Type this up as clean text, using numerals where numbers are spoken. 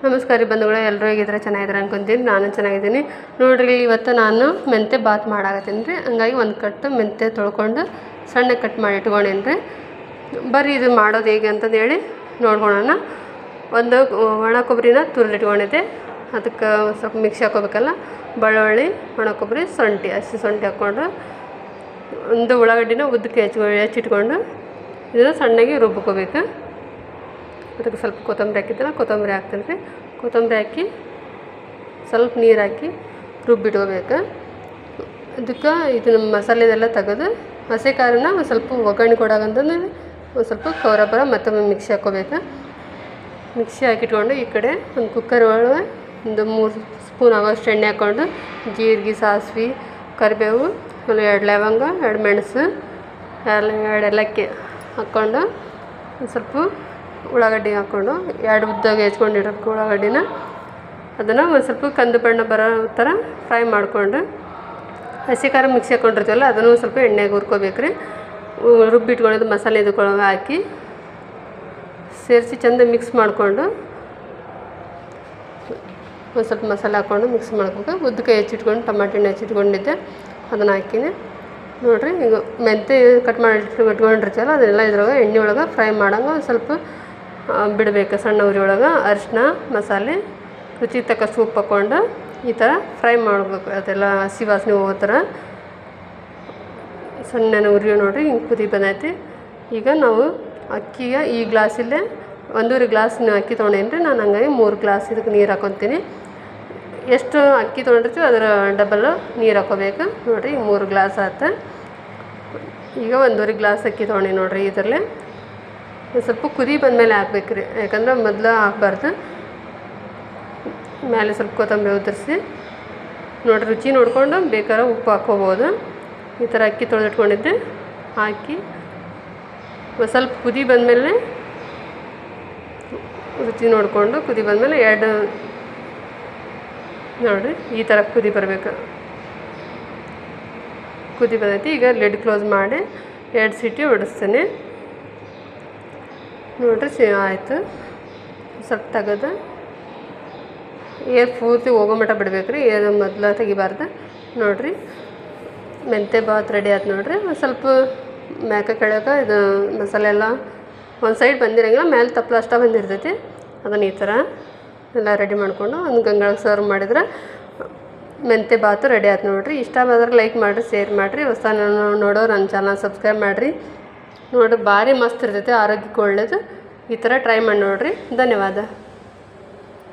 ನಮಸ್ಕಾರ ರೀ ಬಂಧುಗಳೇ, ಎಲ್ಲರೂ ಹೇಗಿದ್ರೆ ಚೆನ್ನಾಗಿದ್ರೆ ಅನ್ಕೊಂತೀನಿ. ನಾನು ಚೆನ್ನಾಗಿದ್ದೀನಿ ನೋಡ್ರಿ. ಇವತ್ತು ನಾನು ಮೆಂತ್ಯ ಬಾತ್ ಮಾಡಾಕತ್ತೀನಿ ರೀ. ಹಂಗಾಗಿ ಒಂದು ಕಟ್ಟು ಮೆಂತ್ಯ ತೊಳ್ಕೊಂಡು ಸಣ್ಣ ಕಟ್ ಮಾಡಿ ಇಟ್ಕೊಂಡೇನಿ ರೀ. ಬರ್ರಿ ಇದು ಮಾಡೋದು ಹೇಗೆ ಅಂತಂದು ಹೇಳಿ ನೋಡ್ಕೊಳ್ಳೋಣ. ಒಂದು ಒಣ ಕೊಬ್ಬರಿನ ತುರಿದಿಟ್ಕೊಂಡಿದ್ದೆ, ಅದಕ್ಕೆ ಸ್ವಲ್ಪ ಮಿಕ್ಸಿ ಹಾಕೋಬೇಕಲ್ಲ. ಬೆಳ್ಳುಳ್ಳಿ, ಒಣ ಕೊಬ್ಬರಿ, ಹಸಿ ಶುಂಠಿ ಹಾಕ್ಕೊಂಡು ಒಂದು ಉಳ್ಳಾಗಡ್ಡಿನ ಉದ್ದಕ್ಕೆ ಹೆಚ್ಚಿಟ್ಕೊಂಡು ಇದನ್ನು ಸಣ್ಣಗೆ ರುಬ್ಕೋಬೇಕು. ಅದಕ್ಕೆ ಸ್ವಲ್ಪ ಕೊತ್ತಂಬರಿ ಹಾಕಿದ್ದಲ್ಲ, ಕೊತ್ತಂಬರಿ ಹಾಕ್ತೀನಿ ರೀ. ಕೊತ್ತಂಬರಿ ಹಾಕಿ ಸ್ವಲ್ಪ ನೀರು ಹಾಕಿ ರುಬ್ಬಿಟ್ಕೋಬೇಕು. ಅದಕ್ಕೆ ಇದನ್ನ ಮಸಾಲೆದೆಲ್ಲ ತೆಗೆದು ಹಸಿ ಖಾರನ ಒಂದು ಸ್ವಲ್ಪ ಒಗ್ಗರಣೆ ಕೊಡಾಗಂತಂದ್ರೆ ಒಂದು ಸ್ವಲ್ಪ ಕವರಬ್ಬರ ಮತ್ತೊಮ್ಮೆ ಮಿಕ್ಸಿ ಹಾಕ್ಕೋಬೇಕು. ಮಿಕ್ಸಿ ಹಾಕಿಟ್ಕೊಂಡು ಈ ಕಡೆ ಒಂದು ಕುಕ್ಕರ್ ಒಳಗೆ ಒಂದು 3 ಸ್ಪೂನ್ ಆಗೋಷ್ಟು ಎಣ್ಣೆ ಹಾಕ್ಕೊಂಡು ಜೀರಿಗೆ, ಸಾಸಿವೆ, ಕರಿಬೇವು, ಆಮೇಲೆ 2 ಲವಂಗ, 2 ಮೆಣಸು, 2 ಏಲಕ್ಕಿ ಹಾಕ್ಕೊಂಡು ಒಂದು ಸ್ವಲ್ಪ ಉಳ್ಳಾಗಡ್ಡಿ ಹಾಕ್ಕೊಂಡು 2 ಉದ್ದಾಗಿ ಹೆಚ್ಕೊಂಡಿರೋಕ್ಕೆ ಉಳ್ಳಾಗಡ್ಡಿನ ಅದನ್ನು ಒಂದು ಸ್ವಲ್ಪ ಕಂದು ಬಣ್ಣ ಬರೋ ಥರ ಫ್ರೈ ಮಾಡಿಕೊಂಡು ಹಸಿ ಖಾರ ಮಿಕ್ಸಿ ಹಾಕ್ಕೊಂಡಿರ್ತೀವಲ್ಲ ಅದನ್ನು ಒಂದು ಸ್ವಲ್ಪ ಎಣ್ಣೆಗೆ ಹುರ್ಕೋಬೇಕು ರೀ. ರುಬ್ಬಿಟ್ಕೊಂಡಿದ್ದು ಮಸಾಲೆ ಇದಕ್ಕೊಳಗೆ ಹಾಕಿ ಸೇರಿಸಿ ಚೆಂದ ಮಿಕ್ಸ್ ಮಾಡಿಕೊಂಡು ಒಂದು ಸ್ವಲ್ಪ ಮಸಾಲೆ ಹಾಕ್ಕೊಂಡು ಮಿಕ್ಸ್ ಮಾಡ್ಬೇಕು. ಉದ್ದಕ್ಕೆ ಹೆಚ್ಚಿಟ್ಕೊಂಡು ಟಮಾಟೆ ಹಣ್ಣು ಹೆಚ್ಚಿಟ್ಕೊಂಡಿದ್ದೆ ಅದನ್ನು ಹಾಕಿನಿ ನೋಡಿರಿ. ಈಗ ಮೆಂತ್ಯ ಕಟ್ ಮಾಡಿ ಇಟ್ಕೊಂಡಿರ್ತೀವಲ್ಲ ಅದನ್ನೆಲ್ಲ ಇದ್ರೊಳಗೆ ಎಣ್ಣೆ ಒಳಗೆ ಫ್ರೈ ಮಾಡಂಗೆ ಒಂದು ಸ್ವಲ್ಪ ಬಿಡಬೇಕು. ಸಣ್ಣ ಉರಿ ಒಳಗೆ ಅರಿಶಿನ, ಮಸಾಲೆ, ರುಚಿಗೆ ತಕ್ಕಷ್ಟು ಉಪ್ಪು ಹಾಕ್ಕೊಂಡು ಈ ಥರ ಫ್ರೈ ಮಾಡಬೇಕು. ಅದೆಲ್ಲ ಹಸಿ ವಾಸನೆ ಹೋಗೋ ಥರ ಸಣ್ಣ ಉರಿ ನೋಡಿರಿ. ಹಿಂಗೆ ಕುದಿ ಬಂದೈತಿ. ಈಗ ನಾವು ಅಕ್ಕಿಗೆ ಈ ಗ್ಲಾಸಲ್ಲೇ 1.5 ಗ್ಲಾಸ್ ಅಕ್ಕಿ ತೊಗೊಂಡೇನಿ ರೀ. ನಾನು ಹಂಗಾಗಿ 3 ಗ್ಲಾಸ್ ಇದಕ್ಕೆ ನೀರು ಹಾಕ್ಕೊತೀನಿ. ಎಷ್ಟು ಅಕ್ಕಿ ತೊಗೊಂಡಿರ್ತೀವಿ ಅದರ ಡಬಲ್ ನೀರು ಹಾಕ್ಕೋಬೇಕು ನೋಡಿರಿ. 3 ಗ್ಲಾಸ್ ಆಯ್ತು. ಈಗ 1.5 ಗ್ಲಾಸ್ ಅಕ್ಕಿ ತೊಗೊಂಡು ನೋಡಿರಿ. ಇದರಲ್ಲೇ ಸ್ವಲ್ಪ ಕುದಿ ಬಂದಮೇಲೆ ಹಾಕ್ಬೇಕು ರೀ, ಯಾಕಂದ್ರೆ ಮೊದಲು ಹಾಕ್ಬಾರ್ದು. ಮೇಲೆ ಸ್ವಲ್ಪ ಕೊತ್ತಂಬರಿ ಉದುರಿಸಿ ನೋಡಿರಿ. ರುಚಿ ನೋಡಿಕೊಂಡು ಬೇಕಾದ್ರೆ ಉಪ್ಪು ಹಾಕ್ಕೋಬೋದು. ಈ ಥರ ಅಕ್ಕಿ ತೊಳೆದಿಟ್ಕೊಂಡಿದ್ದೆ ಹಾಕಿ ಸ್ವಲ್ಪ ಕುದಿ ಬಂದಮೇಲೆ ರುಚಿ ನೋಡಿಕೊಂಡು ಕುದಿ ಬಂದಮೇಲೆ 2 ನೋಡಿರಿ ಈ ಥರ ಕುದಿ ಬರಬೇಕು. ಕುದಿ ಬಂದೈತಿ. ಈಗ ಲಿಡ್ ಕ್ಲೋಸ್ ಮಾಡಿ 2 ಸೀಟಿ ಹೊಡಿಸ್ತೇನೆ ನೋಡಿರಿ. ಆಯಿತು. ಸ್ವಲ್ಪ ತೆಗೆದು ಏರ್ ಪೂರ್ತಿ ಹೋಗೋ ಮಟ್ಟ ಬಿಡ್ಬೇಕು ರೀ. ಏರ್ ಮೊದಲು ತೆಗಿಬಾರ್ದು ನೋಡಿರಿ. ಮೆಂತ್ಯ ಬಾತ್ ರೆಡಿ ಆಯ್ತು ನೋಡಿರಿ. ಒಂದು ಸ್ವಲ್ಪ ಮ್ಯಾಕ ಕೆಳಗೆ ಇದು ಮಸಾಲೆ ಎಲ್ಲ ಒಂದು ಸೈಡ್ ಬಂದಿರೋಂಗಿಲ್ಲ, ಮೇಲೆ ತಪ್ಪಲು ಅಷ್ಟೇ ಬಂದಿರ್ತೈತಿ. ಅದನ್ನು ಈ ಥರ ಎಲ್ಲ ರೆಡಿ ಮಾಡಿಕೊಂಡು ಒಂದು ಗಂಗಾಳಕ್ಕೆ ಸರ್ವ್ ಮಾಡಿದ್ರೆ ಮೆಂತ್ಯ ಬಾತು ರೆಡಿ ಆಯ್ತು ನೋಡಿರಿ. ಇಷ್ಟ ಆದ್ರೆ ಲೈಕ್ ಮಾಡಿರಿ, ಶೇರ್ ಮಾಡಿರಿ. ಹೊಸ ನೋಡೋರು ನನ್ನ ಚಾನಲ್ ಸಬ್ಸ್ಕ್ರೈಬ್ ಮಾಡಿರಿ ನೋಡಿರಿ. ಭಾರಿ ಮಸ್ತ್ ಇರ್ತೈತೆ, ಆರೋಗ್ಯಕ್ಕೆ ಒಳ್ಳೆಯದು. ಈ ಥರ ಟ್ರೈ ಮಾಡಿ ನೋಡಿರಿ. ಧನ್ಯವಾದ.